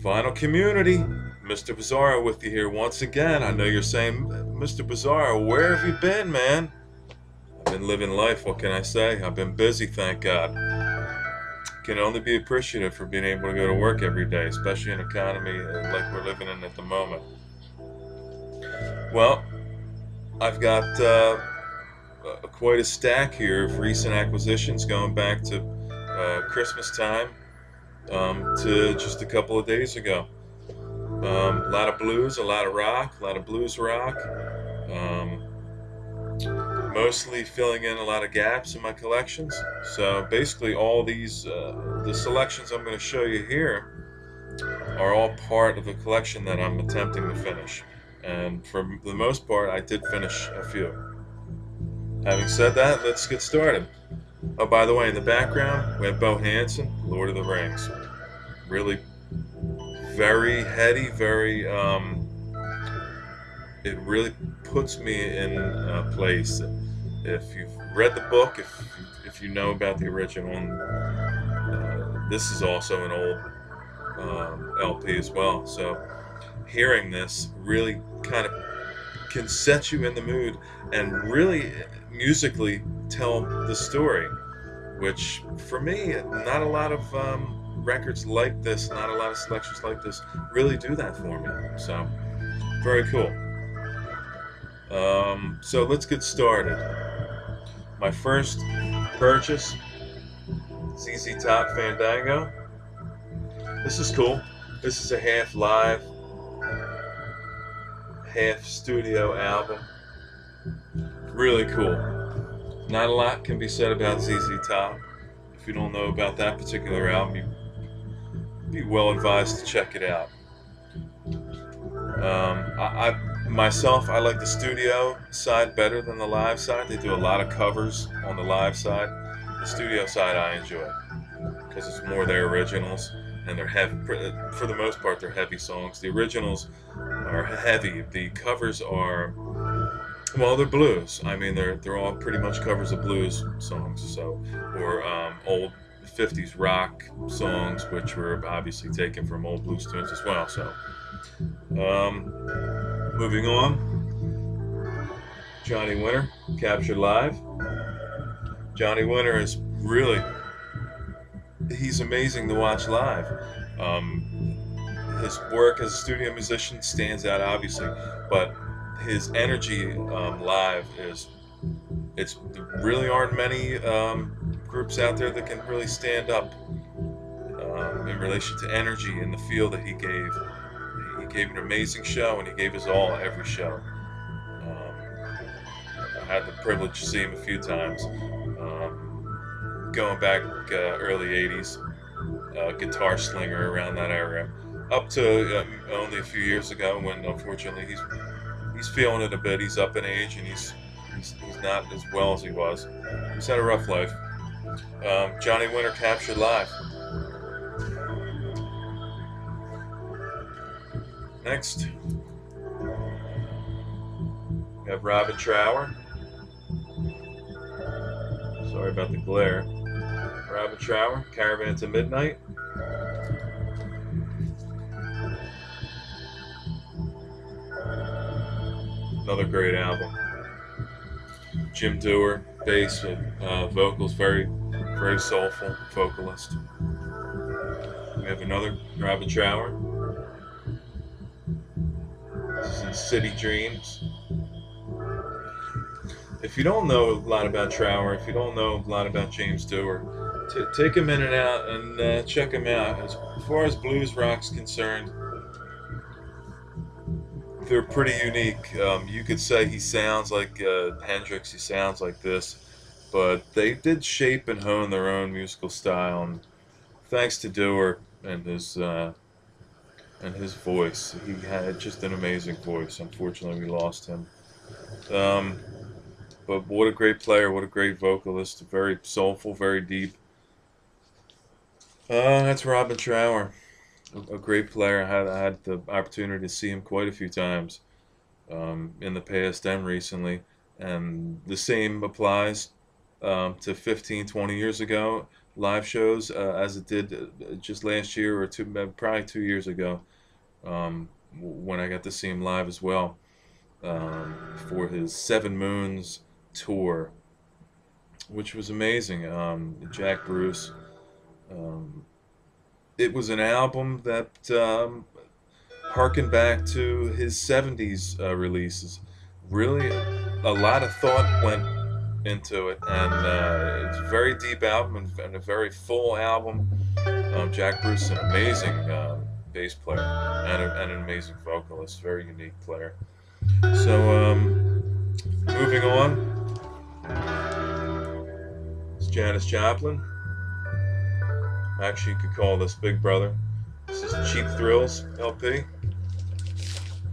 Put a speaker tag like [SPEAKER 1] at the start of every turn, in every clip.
[SPEAKER 1] Vinyl community, Mr. Bizzarro with you here once again. I know you're saying, Mr. Bizzarro, where have you been, man? I've been living life, what can I say? I've been busy, thank God. Can only be appreciative for being able to go to work every day, especially in an economy like we're living in at the moment. Well, I've got quite a stack here of recent acquisitions going back to Christmas time to just a couple of days ago. A lot of blues, a lot of rock, a lot of blues rock. Um, Mostly filling in a lot of gaps in my collections. So basically, all these the selections I'm going to show you here are all part of the collection that I'm attempting to finish. And for the most part, I did finish a few. Having said that, let's get started. Oh, by the way, in the background, we have Bo Hansen, Lord of the Rings. Really very heady, very, it really puts me in a place. If you've read the book, if you know about the original, this is also an old LP as well. So hearing this really kind of can set you in the mood and really musically tell the story, which for me, not a lot of records like this, not a lot of selections like this really do that for me. So very cool. So let's get started. My first purchase, ZZ Top Fandango. This is cool. This is a half live, half studio album. Really cool. Not a lot can be said about ZZ Top. If you don't know about that particular album, you'd be well advised to check it out. I like the studio side better than the live side. They do a lot of covers on the live side. The studio side I enjoy because it's more their originals, and they're heavy. For the most part, they're heavy songs. The originals are heavy. The covers are, well, they're blues. I mean, they're all pretty much covers of blues songs. So, or old '50s rock songs, which were obviously taken from old blues tunes as well. So, moving on, Johnny Winter, Captured Live. Johnny Winter is really, he's amazing to watch live. His work as a studio musician stands out, obviously, but his energy live is, there really aren't many groups out there that can really stand up in relation to energy and the feel that he gave. He gave an amazing show, and he gave his all every show. I had the privilege to see him a few times. Going back early 80s, guitar slinger around that era, up to only a few years ago when unfortunately he's feeling it a bit. He's up in age, and he's not as well as he was. He's had a rough life. Johnny Winter, Captured Live. Next, we have Robin Trower. Sorry about the glare. Robin Trower, Caravan to Midnight. Another great album. Jim Dewar, bass, vocals, very, very soulful vocalist. We have another Robin Trower. This is in City Dreams. If you don't know a lot about Trower, if you don't know a lot about James Dewar, take a minute out and check him out. As far as blues rock's concerned, they're pretty unique. You could say he sounds like Hendrix, he sounds like this, but they did shape and hone their own musical style. And thanks to Dewar and his voice, he had just an amazing voice. Unfortunately, we lost him. But what a great player, what a great vocalist, very soulful, very deep. That's Robin Trower, a great player. I had the opportunity to see him quite a few times in the past and recently. And the same applies to 15, 20 years ago. live shows as it did just last year or two, probably 2 years ago, when I got to see him live as well, for his Seven Moons tour, which was amazing. Jack Bruce. Um, it was an album that harkened back to his 70s releases. Really, a lot of thought went into it, and it's a very deep album and a very full album. Jack Bruce is an amazing bass player and an amazing vocalist, very unique player. So, moving on, it's Janis Joplin. Actually, you could call this Big Brother. This is Cheap Thrills LP.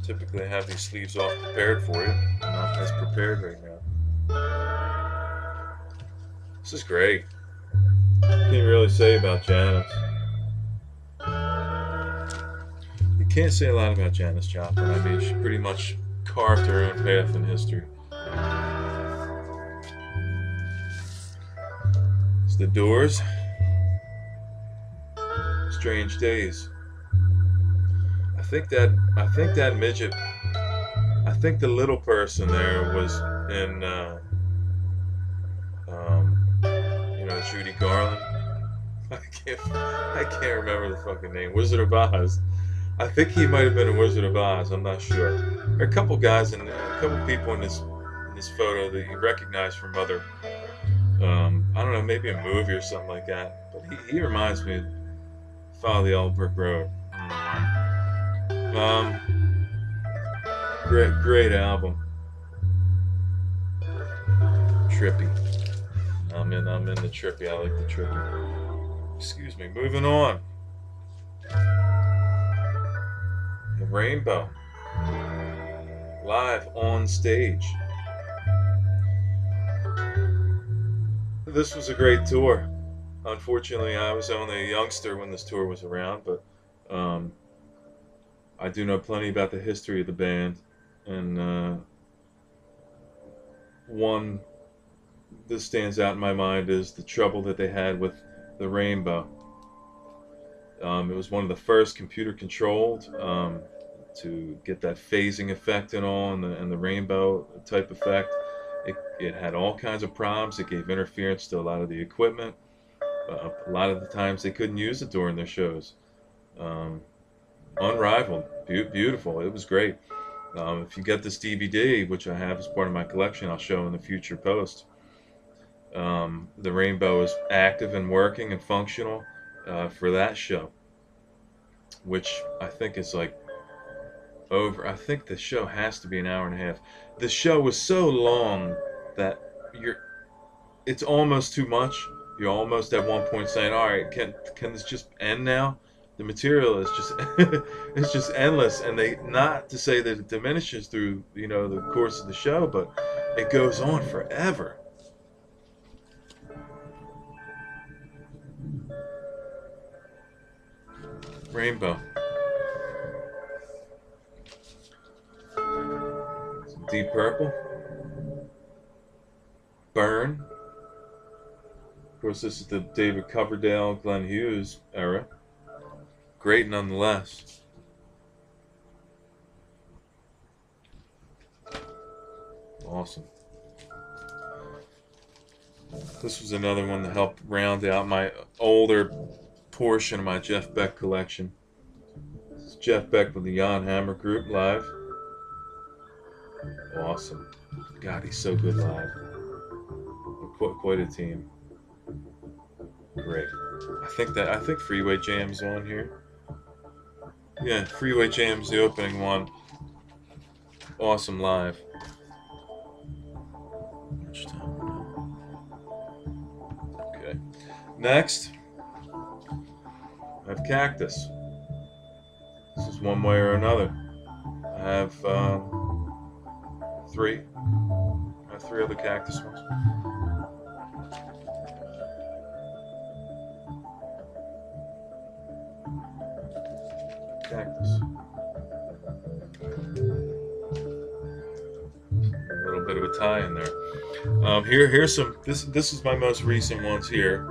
[SPEAKER 1] Typically, I have these sleeves off prepared for you. I'm not as prepared right now. This is great. Can't really say about Janis. You can't say a lot about Janis Joplin. I mean, she pretty much carved her own path in history. It's The Doors. Strange Days. I think that midget. I think the little person there was in, Judy Garland. I can't remember the fucking name. Wizard of Oz. I think he might have been in Wizard of Oz. I'm not sure. There are a couple guys and a couple people in this photo that you recognize from other, I don't know, maybe a movie or something like that. But he reminds me of Follow the Old Brick Road. Great album. Trippy. I'm in the trippy. I like the trippy. Excuse me. Moving on. The Rainbow. Live on stage. This was a great tour. Unfortunately, I was only a youngster when this tour was around, but I do know plenty about the history of the band, and one that stands out in my mind is the trouble that they had with the Rainbow. It was one of the first computer-controlled to get that phasing effect and all, and the rainbow type effect. It had all kinds of problems. It gave interference to a lot of the equipment. A lot of the times they couldn't use it during their shows. Unrivaled, beautiful. It was great. If you get this DVD, which I have as part of my collection, I'll show in the future post. The Rainbow is active and working and functional for that show, which I think is like over. I think the show has to be an hour and a half. The show was so long that it's almost too much. You're almost at one point saying, "All right, can this just end now?" The material is just it's just endless, and not to say that it diminishes through the course of the show, but it goes on forever. Rainbow. Some Deep Purple. Burn. Of course, this is the David Coverdale, Glenn Hughes era. Great nonetheless. Awesome. This was another one that helped round out my older portion of my Jeff Beck collection. This is Jeff Beck with the Jan Hammer Group live. Awesome. God, he's so good live. Quite a team. Great. I think Freeway Jam's on here. Yeah, Freeway Jam's the opening one. Awesome live. Okay. Next, I have Cactus. This is One Way or Another. I have three. I have three other Cactus ones. Cactus. A little bit of a tie in there. Here's some. This is my most recent ones here.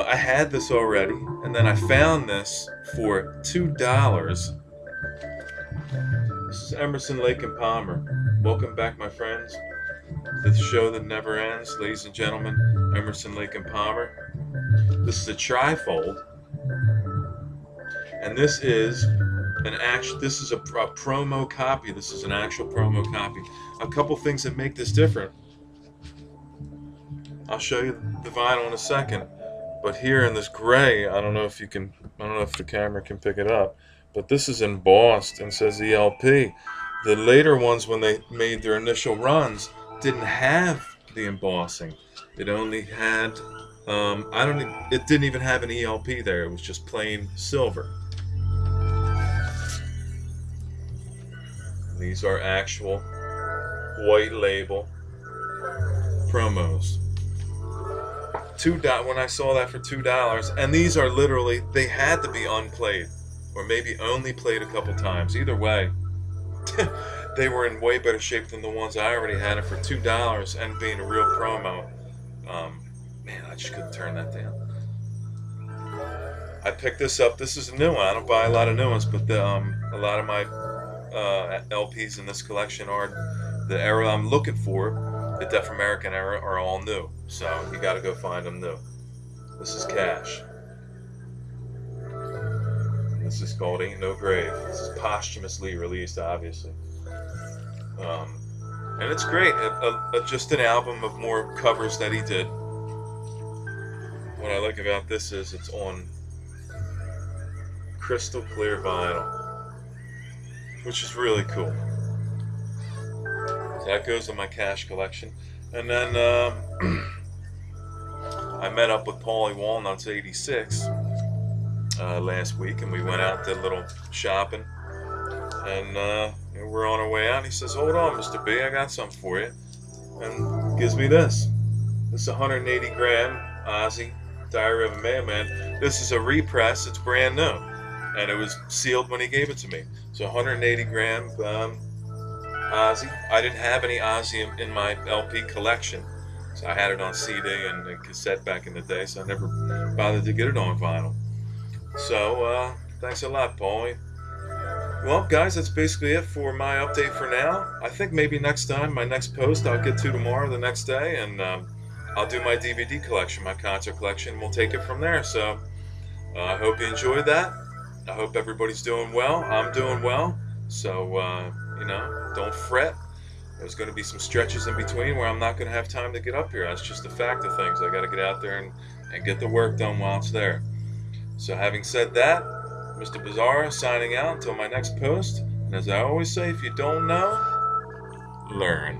[SPEAKER 1] I had this already, and then I found this for $2. This is Emerson, Lake and Palmer. Welcome back, my friends, to the show that never ends. Ladies and gentlemen, Emerson, Lake and Palmer. This is a trifold, and this is this is a promo copy. This is an actual promo copy. A couple things that make this different. I'll show you the vinyl in a second. But here in this gray, I don't know if the camera can pick it up, but this is embossed and says ELP. The later ones, when they made their initial runs, didn't have the embossing. It only had, it didn't even have an ELP there. It was just plain silver. These are actual white label promos. When I saw that for $2, and these are literally, they had to be unplayed, or maybe only played a couple times. Either way, they were in way better shape than the ones I already had. It for $2 and being a real promo. Man, I just couldn't turn that down. I picked this up. This is a new one. I don't buy a lot of new ones, but a lot of my LPs in this collection are the era I'm looking for. The Deaf American era are all new, so you got to go find them new. This is Cash. This is called Ain't No Grave. This is posthumously released, obviously. And it's great. Just an album of more covers that he did. What I like about this is it's on crystal clear vinyl, which is really cool. That goes in my Cash collection. And then I met up with Paulie Walnuts 86 last week, and we went out, did a little shopping, and we're on our way out, and he says, "Hold on, Mr. B, I got something for you," and gives me this. This is 180 gram Ozzy Diary of a Madman. This is a repress. It's brand new, and it was sealed when he gave it to me. So 180 gram Ozzy. I didn't have any Ozzy in my LP collection, so I had it on CD and cassette back in the day, so I never bothered to get it on vinyl. So thanks a lot, Paulie. Well, guys, that's basically it for my update for now. I think maybe next time, my next post, I'll get to tomorrow, the next day, and I'll do my DVD collection, my concert collection, and we'll take it from there. So I hope you enjoyed that. I hope everybody's doing well. I'm doing well. So, don't fret. There's going to be some stretches in between where I'm not going to have time to get up here. That's just a fact of things. I got to get out there and get the work done while it's there. So having said that, Mr. Bizzarro signing out until my next post. And as I always say, if you don't know, learn.